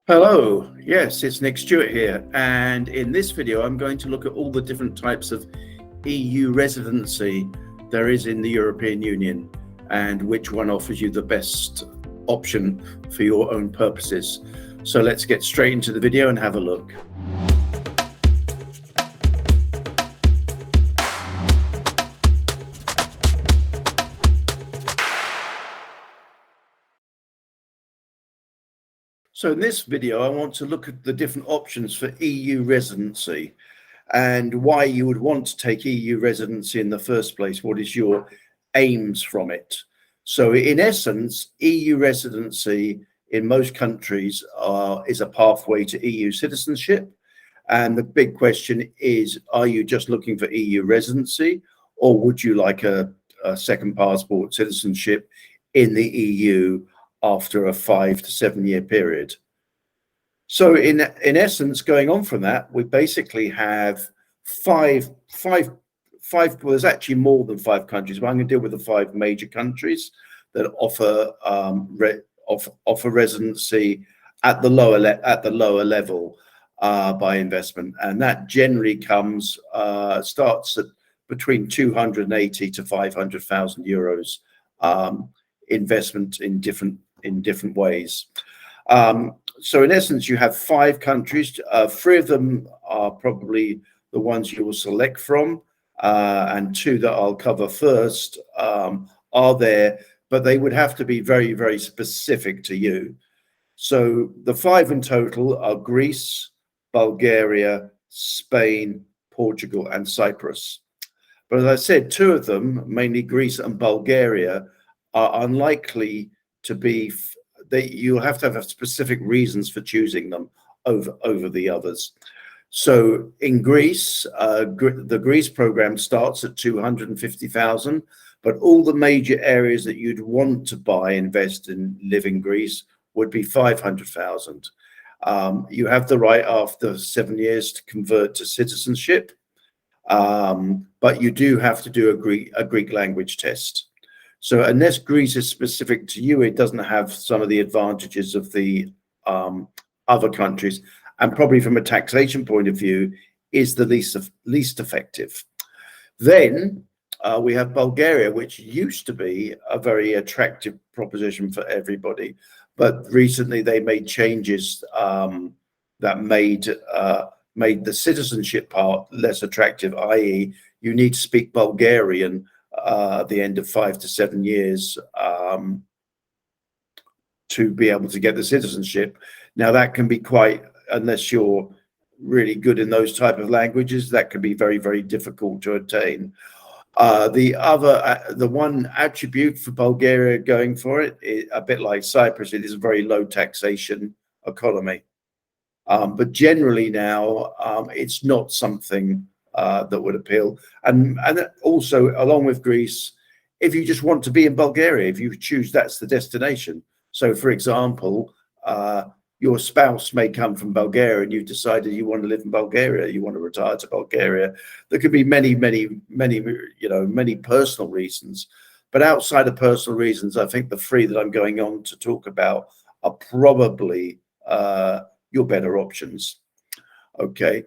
Hello, yes, it's Nick Stewart here, and in this video I'm going to look at all the different types of EU residency there is in the European Union and which one offers you the best option for your own purposes. So let's get straight into the video and have a look. So in this video, I want to look at the different options for EU residency and why you would want to take EU residency in the first place. What is your aims from it? So in essence, EU residency in most countries is a pathway to EU citizenship. And the big question is, are you just looking for EU residency, or would you like a second passport citizenship in the EU after a 5 to 7 year period? So in essence, going on from that, we basically have five. Well, there's actually more than 5 countries, but I'm going to deal with the 5 major countries that offer offer residency at the lower level by investment, and that generally starts at between 280 to 500,000 euros investment in different ways. So in essence, you have 5 countries. 3 of them are probably the ones you will select from, and 2 that I'll cover first are there, but they would have to be very, very specific to you. So the 5 in total are Greece, Bulgaria, Spain, Portugal, and Cyprus. But as I said, 2 of them, mainly Greece and Bulgaria, are unlikely to be. You'll have to have specific reasons for choosing them over the others. So in Greece, the Greece program starts at 250,000, but all the major areas that you'd want to invest in, live in Greece would be 500,000. You have the right after 7 years to convert to citizenship, but you do have to do a Greek language test. So unless Greece is specific to you, it doesn't have some of the advantages of the other countries, and probably from a taxation point of view, is the least effective. Then we have Bulgaria, which used to be a very attractive proposition for everybody, but recently they made changes that made the citizenship part less attractive, i.e., you need to speak Bulgarian at the end of 5 to 7 years to be able to get the citizenship. Now that can be quite, unless you're really good in those type of languages, that can be very, very difficult to attain. The one attribute for Bulgaria going for it, a bit like Cyprus, it is a very low taxation economy. But generally now, it's not something that would appeal. And also, along with Greece, if you just want to be in Bulgaria, if you choose that's the destination. So, for example, your spouse may come from Bulgaria and you've decided you want to live in Bulgaria, you want to retire to Bulgaria. There could be many personal reasons. But outside of personal reasons, I think the 3 that I'm going on to talk about are probably your better options. Okay.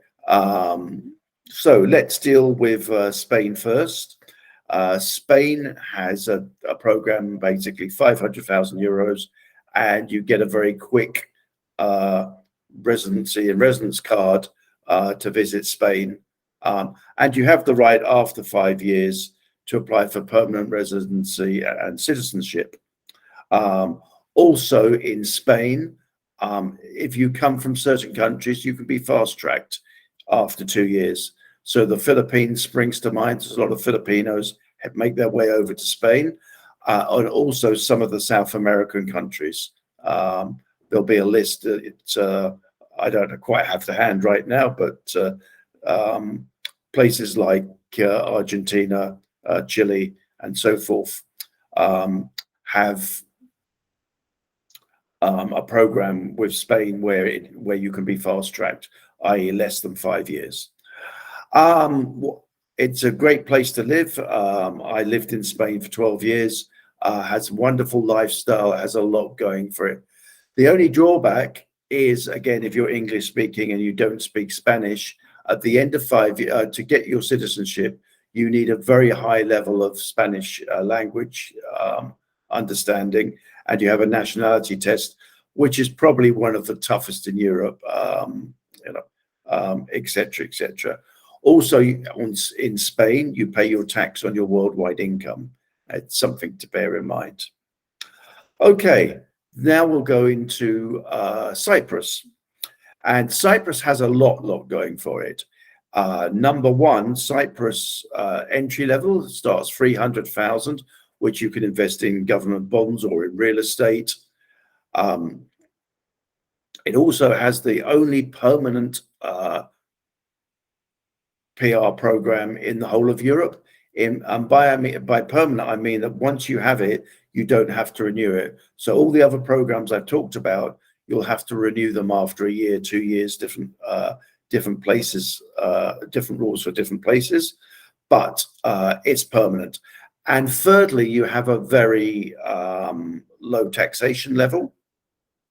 So let's deal with Spain first. Spain has a program, basically 500,000 euros, and you get a very quick residence card to visit Spain. And you have the right after 5 years to apply for permanent residency and citizenship. Also in Spain, if you come from certain countries, you can be fast-tracked after 2 years. So the Philippines springs to mind. There's a lot of Filipinos make their way over to Spain, and also some of the South American countries. There'll be a list. I don't quite have to hand right now, but places like Argentina, Chile, and so forth have a program with Spain where you can be fast-tracked, i.e., less than 5 years. It's a great place to live. I lived in Spain for 12 years. Has a wonderful lifestyle. Has a lot going for it. The only drawback is, again, if you're English speaking and you don't speak Spanish, at the end of 5 years, to get your citizenship, you need a very high level of Spanish language understanding, and you have a nationality test, which is probably one of the toughest in Europe, et cetera, et cetera. Also, in Spain, you pay your tax on your worldwide income. It's something to bear in mind. Okay, now we'll go into Cyprus. And Cyprus has a lot going for it. Number one, Cyprus entry level starts 300,000, which you can invest in government bonds or in real estate. It also has the only permanent PR program in the whole of Europe. By permanent, I mean that once you have it, you don't have to renew it. So all the other programs I've talked about, you'll have to renew them after a year, 2 years, different places, different rules for different places, but it's permanent. And thirdly, you have a very low taxation level.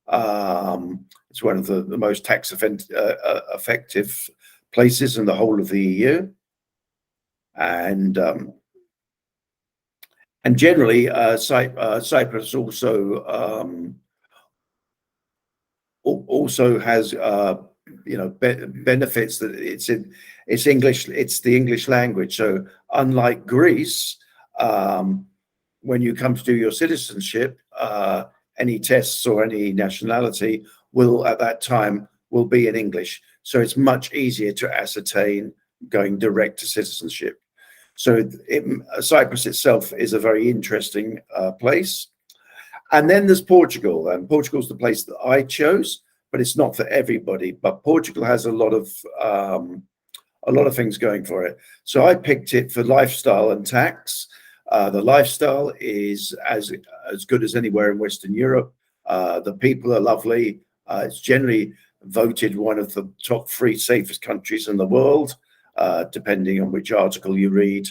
It's one of the most tax effective places in the whole of the EU. And generally, Cyprus also has benefits that it's English. It's the English language. So unlike Greece, when you come to do your citizenship, any tests or any nationality will at that time will be in English. So it's much easier to ascertain going direct to citizenship. So Cyprus itself is a very interesting place. And then there's Portugal, and Portugal's the place that I chose, but it's not for everybody. But Portugal has a lot of things going for it. So I picked it for lifestyle and tax. The lifestyle is as good as anywhere in Western Europe. The people are lovely. It's generally voted one of the top 3 safest countries in the world, depending on which article you read.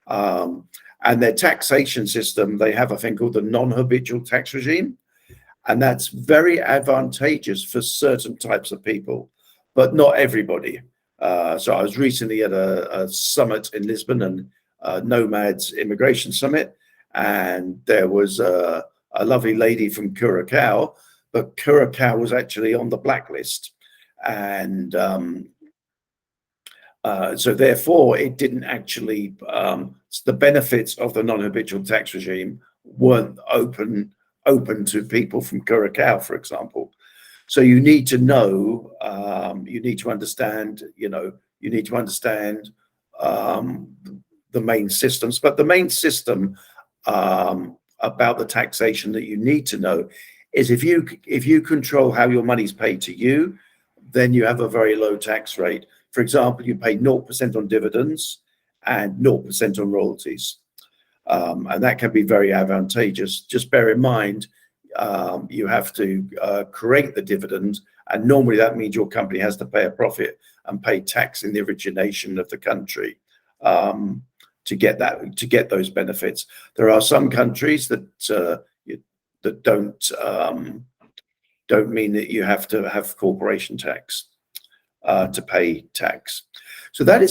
And their taxation system, they have a thing called the non-habitual tax regime. And that's very advantageous for certain types of people, but not everybody. So I was recently at a summit in Lisbon, and Nomads Immigration Summit, and there was a lovely lady from Curacao, but Curacao was actually on the blacklist. And so therefore it didn't actually, the benefits of the non-habitual tax regime weren't open to people from Curacao, for example. So you need to know, you need to understand the main systems. But the main system about the taxation that you need to know is if you control how your money's paid to you, then you have a very low tax rate. For example, you pay 0% on dividends and 0% on royalties. And that can be very advantageous. Just bear in mind, you have to create the dividend, and normally that means your company has to pay a profit and pay tax in the origination of the country to get those benefits. There are some countries that don't mean that you have to have corporation tax to pay tax. So that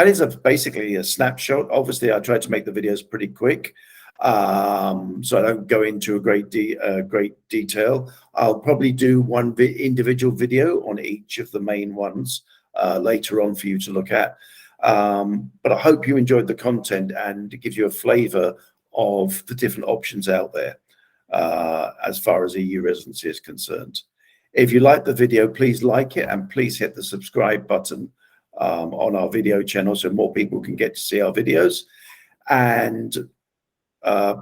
is basically a snapshot. Obviously, I tried to make the videos pretty quick, so I don't go into a great detail. I'll probably do one individual video on each of the main ones later on for you to look at. But I hope you enjoyed the content and it gives you a flavor of the different options out there as far as EU residency is concerned. If you like the video, please like it, and please hit the subscribe button on our video channel so more people can get to see our videos. And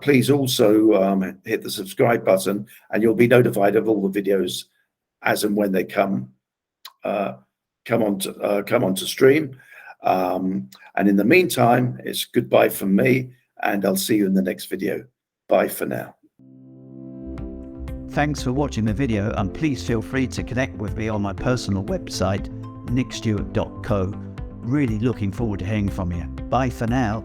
please also hit the subscribe button, and you'll be notified of all the videos as and when they come onto stream. And in the meantime, it's goodbye from me, and I'll see you in the next video. Bye for now. Thanks for watching the video, and please feel free to connect with me on my personal website, nickstewart.co. Really looking forward to hearing from you. Bye for now.